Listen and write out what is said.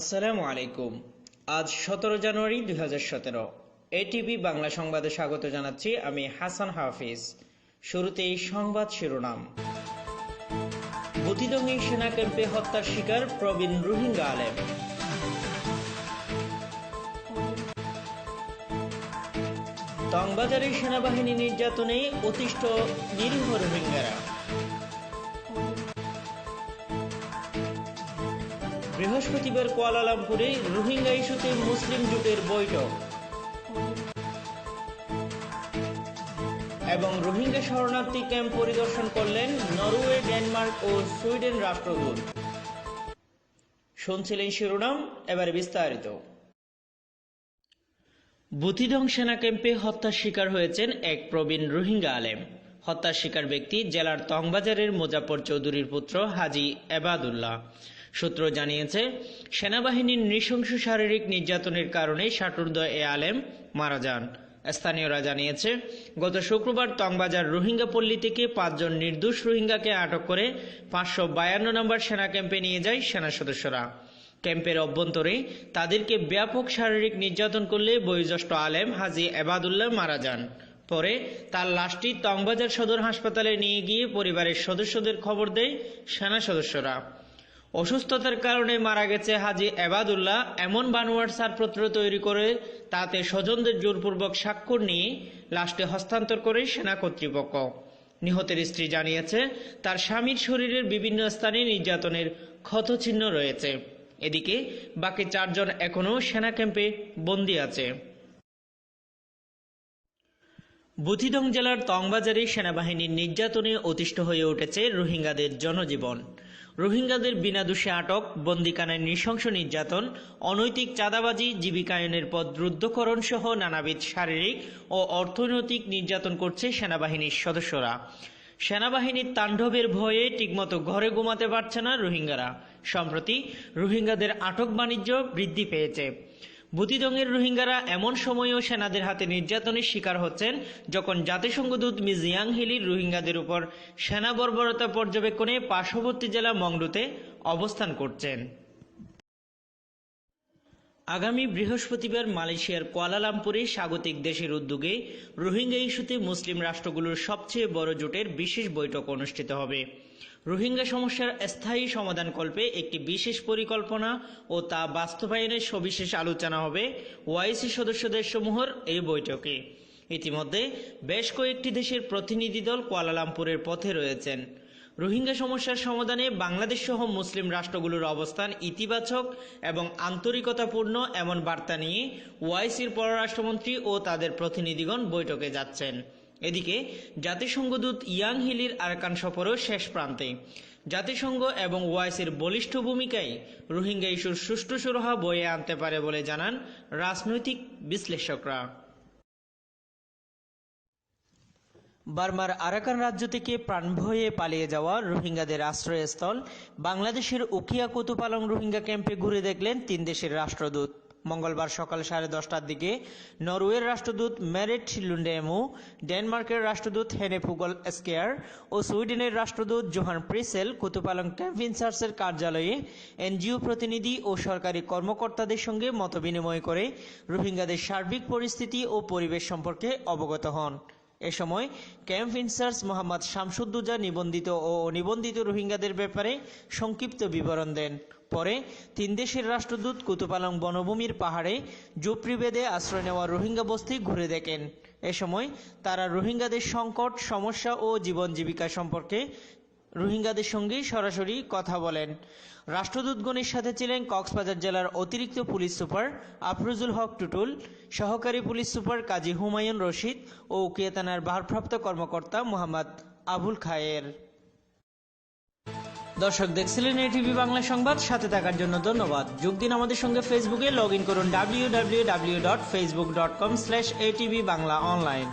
আসসালামু আলাইকুম। আজ 17 জানুয়ারি 2017। এটিভি বাংলা সংবাদে স্বাগত জানাচ্ছি আমি হাসান হাফিজ। শুরুতেই সংবাদ শিরোনাম। বুতিদঙ্গি সেনা ক্যাম্পে হত্যার শিকার প্রবীণ রোহিঙ্গা আলেম। টংবাজারে সেনাবাহিনী নির্যাতনে অতিষ্ঠ নিরীহ রোহিঙ্গারা। বৃহস্পতিবার কুয়ালালামপুরে রোহিঙ্গা ইস্যুতে মুসলিম জোটের বৈঠক এবং রোহিঙ্গা শরণার্থী ক্যাম্প পরিদর্শন করলেন নরওয়ে, ডেনমার্ক ও সুইডেন রাষ্ট্রদূত। শুনছিলেন শিরোনাম, এবারে বিস্তারিত। বুতিদং সেনা ক্যাম্পে হত্যার শিকার হয়েছেন এক প্রবীণ রোহিঙ্গা আলেম। হত্যার শিকার ব্যক্তি জেলার টংবাজারের মোজাফর চৌধুরীর পুত্র হাজী এবাদুল্লাহ। সূত্র জানিয়েছে, সেনাবাহিনীর নৃশংস শারীরিক নির্যাতনের কারণে ষাটোর্ধ্ব এ আলেম মারা যান। স্থানীয়রা জানিয়েছে, গত শুক্রবার টংবাজার রোহিঙ্গা পল্লী থেকে 5 জন নির্দোষ রোহিঙ্গাকে আটক করে 552 নম্বর সেনা ক্যাম্পে নিয়ে যায় সেনা সদস্যরা। ক্যাম্পের অভ্যন্তরে তাদেরকে ব্যাপক শারীরিক নির্যাতন করলে বয়োজ্যেষ্ঠ আলেম হাজী এবাদুল্লাহ মারা যান। পরে তার লাশটি টংবাজার সদর হাসপাতালে নিয়ে গিয়ে পরিবারের সদস্যদের খবর দেয় সেনা সদস্যরা। অসুস্থতার কারণে মারা গেছে হাজী এবাদুল্লাহ এমন বানোয়াট ছাড়পত্র তৈরি করে তাতে স্বজনদের জোরপূর্বক স্বাক্ষর নিয়ে লাশটি হস্তান্তর করে সেনা কর্তৃপক্ষ। নিহতের স্ত্রী জানিয়েছে, তার স্বামীর শরীরের বিভিন্ন স্থানে নির্যাতনের ক্ষতচিহ্ন রয়েছে। এদিকে বাকি 4 জন এখনও সেনা ক্যাম্পে বন্দী আছে। বুতিদং জেলার টংবাজারে সেনাবাহিনীর নির্যাতনে অতিষ্ঠ হয়ে উঠেছে রোহিঙ্গাদের জনজীবন। রোহিঙ্গাদের বিনা দোষে আটক, বন্দিখানায় নৃশংস নির্যাতন, অনৈতিক চাঁদাবাজি, জীবিকায়নের পথ রুদ্ধকরণ সহ নানাবিধ শারীরিক ও অর্থনৈতিক নির্যাতন করছে সেনাবাহিনীর সদস্যরা। সেনাবাহিনীর তাণ্ডবের ভয়ে ঠিকমতো ঘরে ঘুমাতে পারছে না রোহিঙ্গারা। সম্প্রতি রোহিঙ্গাদের আটক বাণিজ্য বৃদ্ধি পেয়েছে। বুতিদংয়ের রোহিঙ্গারা এমন সময়েও সেনাদের হাতে নির্যাতনের শিকার হচ্ছেন যখন জাতিসংঘ দূত মিস ইয়াং হিলির রোহিঙ্গাদের উপর সেনা বর্বরতা পর্যবেক্ষণে পার্শ্ববর্তী জেলা মংডুতে অবস্থান করছেন। আগামী বৃহস্পতিবার মালয়েশিয়ার কুয়ালালামপুরে স্বাগতিক দেশের উদ্যোগে রোহিঙ্গা ইস্যুতে মুসলিম রাষ্ট্রগুলোর সবচেয়ে বড় জোটের বিশেষ বৈঠক অনুষ্ঠিত হবে। রোহিঙ্গা সমস্যার স্থায়ী সমাধানকল্পে একটি বিশেষ পরিকল্পনা ও তা বাস্তবায়নের সবিশেষ আলোচনা হবে ওআইসি সদস্য দেশসমূহের এই বৈঠকে। ইতিমধ্যে বেশ কয়েকটি দেশের প্রতিনিধি দল কুয়ালালামপুরের পথে রয়েছেন। রোহিঙ্গা সমস্যার সমাধানে বাংলাদেশ সহ মুসলিম রাষ্ট্রগুলোর অবস্থান ইতিবাচক এবং আন্তরিকতাপূর্ণ এমন বার্তা নিয়ে ওআইসির পররাষ্ট্রমন্ত্রী ও তাদের প্রতিনিধিগণ বৈঠকে যাচ্ছেন। এদিকে জাতিসংঘ দূত ইয়াং হিলির আরাকান সফরও শেষ প্রান্তে। জাতিসংঘ এবং ওআইসির বলিষ্ঠ ভূমিকায় রোহিঙ্গা ইস্যুর সুষ্ঠু সুরাহা বয়ে আনতে পারে বলে জানান রাজনৈতিক বিশ্লেষকরা। বার্মার আরাকান রাজ্য থেকে প্রাণভয়ে পালিয়ে যাওয়া রোহিঙ্গাদের আশ্রয়স্থল বাংলাদেশের উখিয়া কুতুপালং রোহিঙ্গা ক্যাম্পে ঘুরে দেখলেন 3 দেশের রাষ্ট্রদূত। মঙ্গলবার সকাল 10:30টার দিকে নরওয়ের রাষ্ট্রদূত মেরিট লুন্ডেমু, ডেনমার্কের রাষ্ট্রদূত হেনে ফুগল স্কেয়ার ও সুইডেনের রাষ্ট্রদূত জোহান প্রিসেল কুতুপালং ক্যাম্প ইনচার্জের কার্যালয়ে এনজিও প্রতিনিধি ও সরকারি কর্মকর্তাদের সঙ্গে মতবিনিময় করে রোহিঙ্গাদের সার্বিক পরিস্থিতি ও পরিবেশ সম্পর্কে অবগত হন। এ সময় ক্যাম্প ইনচার্জ মোহাম্মদ শামসুদ্দুজা নিবন্ধিত ও অনিবন্ধিত রোহিঙ্গাদের ব্যাপারে সংক্ষিপ্ত বিবরণ দেন। পরে 3 দেশের রাষ্ট্রদূত কুতুপালং বনভূমির পাহাড়ে ঝুপড়ি বেঁধে আশ্রয় নেওয়া রোহিঙ্গা বস্তি ঘুরে দেখেন। এ সময় তারা রোহিঙ্গাদের সংকট, সমস্যা ও জীবন জীবিকা সম্পর্কে রোহিঙ্গাদের সঙ্গে সরাসরি কথা বলেন। রাষ্ট্রদূতগণের সাথে ছিলেন কক্সবাজার জেলার অতিরিক্ত পুলিশ সুপার আফরোজুল হক টুটুল, সহকারী পুলিশ সুপার কাজী হুমায়ুন রশিদ ও উখিয়া থানার ভারপ্রাপ্ত কর্মকর্তা মোহাম্মদ আবুল খায়ের। দর্শক, দেখছিলেন এটিভি বাংলা সংবাদ। সাথে থাকার জন্য ধন্যবাদ। যোগ দিন আমাদের সঙ্গে ফেসবুকে। লগ ইন করুন www.facebook.com/atv বাংলা অনলাইন।